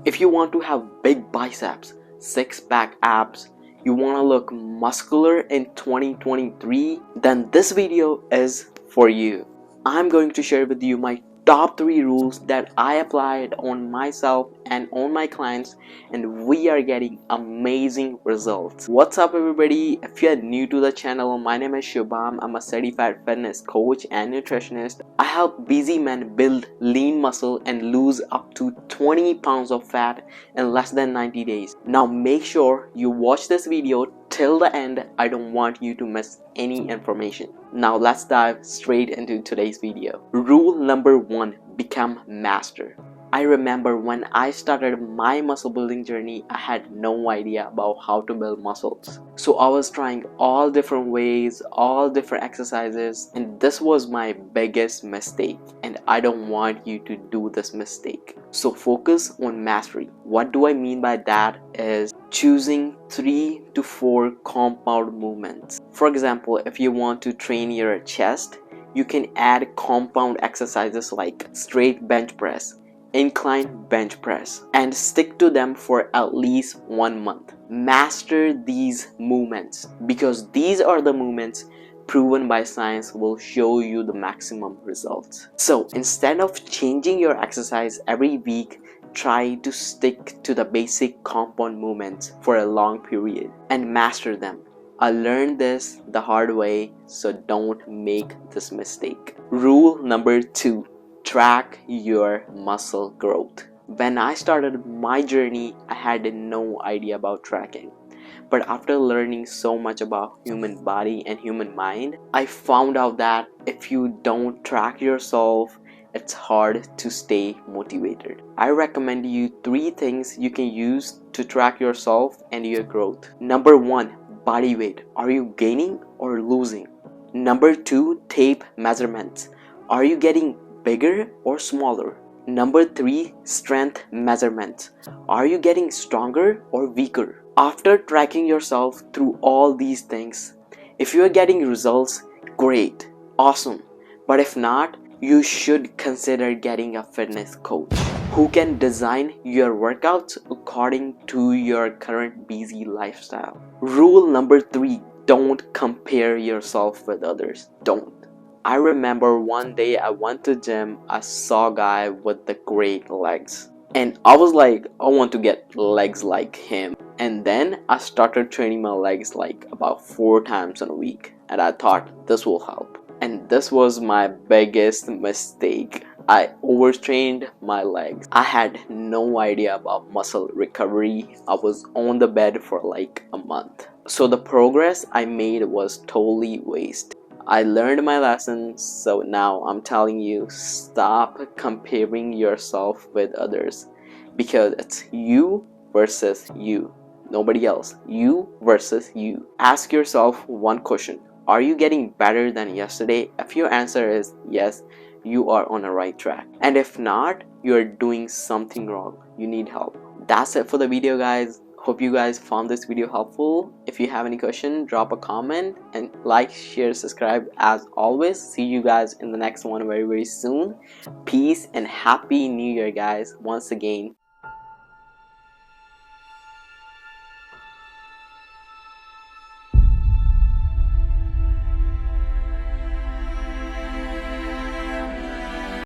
If you want to have big biceps, six-pack abs, you want to look muscular in 2023, then this video is for you. I'm going to share with you my top 3 rules that I applied on myself and on my clients, and we are getting amazing results. What's up everybody? If you're new to the channel, my name is Shubham. I'm a certified fitness coach and nutritionist. I help busy men build lean muscle and lose up to 20 pounds of fat in less than 90 days. Now make sure you watch this video till the end. I don't want you to miss any information. Now let's dive straight into today's video. Rule number 1, become master. I remember when I started my muscle building journey, I had no idea about how to build muscles. So I was trying all different ways, all different exercises, and this was my biggest mistake. And I don't want you to do this mistake. So focus on mastery. What do I mean by that is choosing 3 to 4 compound movements. For example, if you want to train your chest, you can add compound exercises like straight bench press, incline bench press, and stick to them for at least 1 month. Master these movements because these are the movements proven by science will show you the maximum results. So instead of changing your exercise every week, try to stick to the basic compound movements for a long period and master them. I learned this the hard way, so don't make this mistake. Rule number 2, track your muscle growth. When I started my journey, I had no idea about tracking. But after learning so much about human body and human mind, I found out that if you don't track yourself, it's hard to stay motivated. I recommend you 3 things you can use to track yourself and your growth. Number 1, body weight. Are you gaining or losing? Number 2, tape measurements. Are you getting bigger or smaller? Number 3, strength measurements. Are you getting stronger or weaker? After tracking yourself through all these things, if you are getting results, great, awesome. But if not, you should consider getting a fitness coach who can design your workouts according to your current busy lifestyle. Rule number 3, don't compare yourself with others. Don't. I remember one day I went to gym, I saw a guy with the great legs. And I was like, I want to get legs like him. And then I started training my legs like about 4 times in a week. And I thought this will help. And this was my biggest mistake. I overtrained my legs. I had no idea about muscle recovery. I was on the bed for like a month. So the progress I made was totally waste. I learned my lesson, so now I'm telling you, stop comparing yourself with others because it's you versus you, nobody else. You versus you. Ask yourself one question: are you getting better than yesterday? If your answer is yes, you are on the right track. And if not, you are doing something wrong. You need help. That's it for the video, guys. Hope you guys found this video helpful. If you have any question, drop a comment and like, share, subscribe as always. See you guys in the next one very soon. Peace and happy new year, guys, once again.